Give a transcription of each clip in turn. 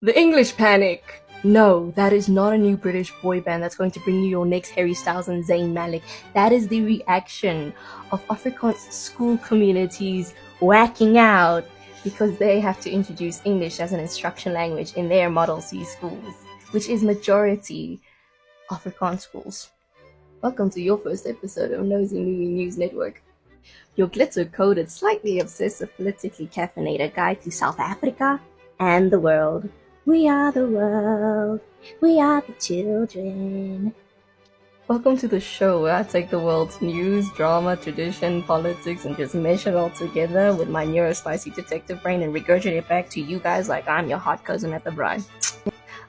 The English Panic! No, that is not a new British boy band that's going to bring you your next Harry Styles and Zayn Malik. That is the reaction of Afrikaans school communities whacking out because they have to introduce English as an instruction language in their Model C schools, which is majority Afrikaans schools. Welcome to your first episode of Nosey Noui News Network. Your glitter-coded, slightly obsessive, politically caffeinated guide to South Africa and the world. We are the world. We are the children. Welcome to the show where I take the world's news, drama, tradition, politics, and just mesh it all together with my neurospicy detective brain and regurgitate it back to you guys like I'm your hot cousin at the bride.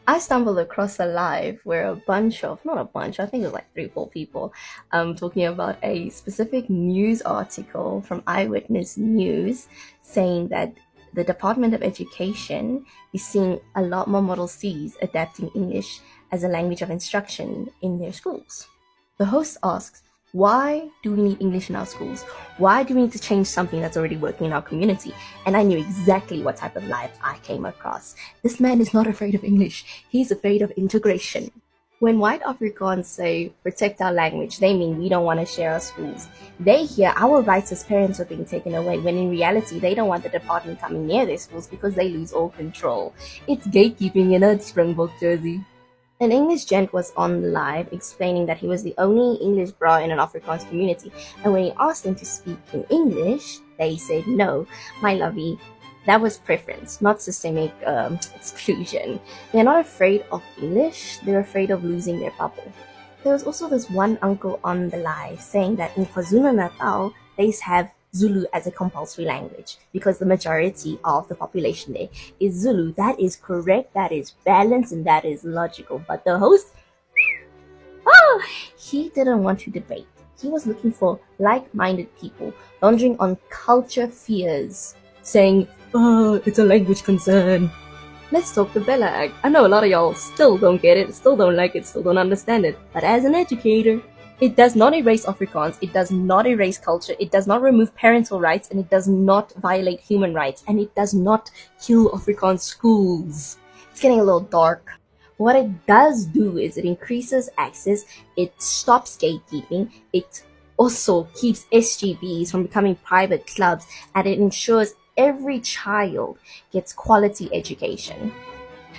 I stumbled across a live where I think it was like 3-4 people, talking about a specific news article from Eyewitness News saying that the Department of Education is seeing a lot more Model Cs adapting English as a language of instruction in their schools. The host asks, why do we need English in our schools? Why do we need to change something that's already working in our community? And I knew exactly what type of live I came across. This man is not afraid of English. He's afraid of integration. When white Afrikaans say, protect our language, they mean we don't want to share our schools. They hear our rights as parents are being taken away, when in reality, they don't want the department coming near their schools because they lose all control. It's gatekeeping in a Springbok jersey. An English gent was on live explaining that he was the only English bra in an Afrikaans community, and when he asked them to speak in English, they said no, my lovey. That was preference, not systemic exclusion. They're not afraid of English, they're afraid of losing their bubble. There was also this one uncle on the live saying that in KwaZulu-Natal, they have Zulu as a compulsory language because the majority of the population there is Zulu. That is correct, that is balanced, and that is logical. But the host, he didn't want to debate. He was looking for like-minded people, laundering on culture fears, saying, it's a language concern. Let's talk the Bela Act. I know a lot of y'all still don't get it, still don't like it, still don't understand it. But as an educator, it does not erase Afrikaans, it does not erase culture, it does not remove parental rights, and it does not violate human rights, and it does not kill Afrikaans schools. It's getting a little dark. What it does do is it increases access, it stops gatekeeping, it also keeps SGBs from becoming private clubs, and it ensures every child gets quality education.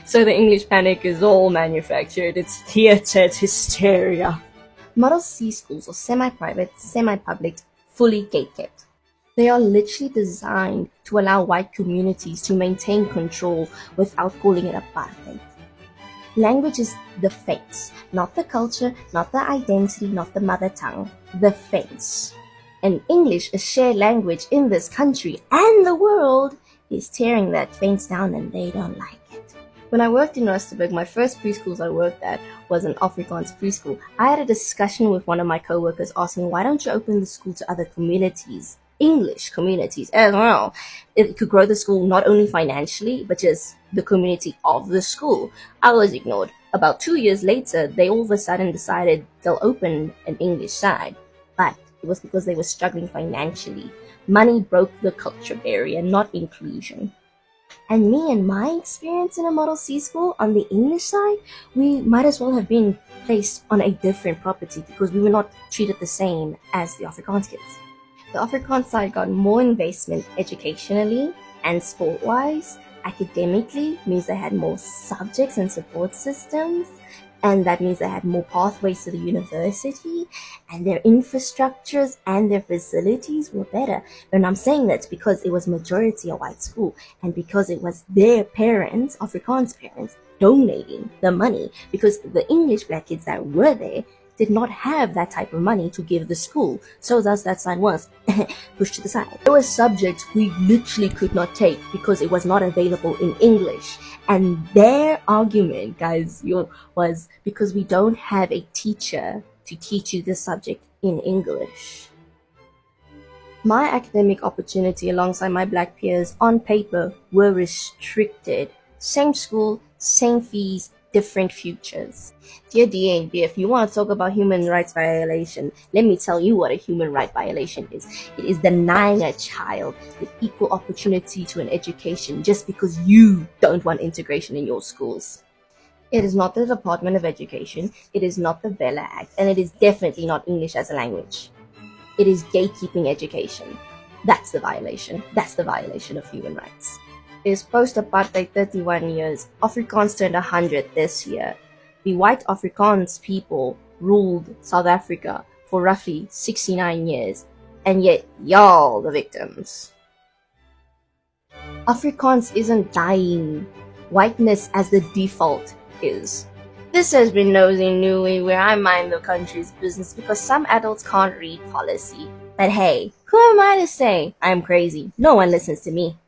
So the English Panic is all manufactured. It's theatre, it's hysteria. Model C schools are semi-private, semi-public, fully gatekept. They are literally designed to allow white communities to maintain control without calling it apartheid. Language is the face, not the culture, not the identity, not the mother tongue. The face. And English, a shared language in this country and the world, is tearing that fence down, and they don't like it. When I worked in Rustenburg, my first preschools I worked at was an Afrikaans preschool. I had a discussion with one of my co-workers asking, why don't you open the school to other communities, English communities as well? It could grow the school not only financially, but just the community of the school. I was ignored. About 2 years later, they all of a sudden decided they'll open an English side. But it was because they were struggling financially. Money broke the culture barrier, not inclusion. And me and my experience in a Model C school on the English side, we might as well have been placed on a different property because we were not treated the same as the Afrikaans kids. The Afrikaans side got more investment educationally and sport-wise. Academically means they had more subjects and support systems, and that means they had more pathways to the university, and their infrastructures and their facilities were better. And I'm saying that because it was majority a white school, and because it was their parents, Afrikaans parents, donating the money, because the English black kids that were there did not have that type of money to give the school. So thus that sign was pushed to the side. There were subjects we literally could not take because it was not available in English. And their argument, guys, was because we don't have a teacher to teach you this subject in English. My academic opportunity alongside my black peers on paper were restricted. Same school, same fees, different futures. Dear DA, if you want to talk about human rights violation, let me tell you what a human right violation is. It is denying a child the equal opportunity to an education just because you don't want integration in your schools. It is not the Department of Education, it is not the Bela Act, and it is definitely not English as a language. It is gatekeeping education. That's the violation. That's the violation of human rights. It is post-apartheid 31 years. Afrikaans turned 100 this year. The white Afrikaans people ruled South Africa for roughly 69 years, and yet y'all the victims. Afrikaans isn't dying. Whiteness as the default is. This has been Nosey Noui, where I mind the country's business because some adults can't read policy. But hey, who am I to say I'm crazy? No one listens to me.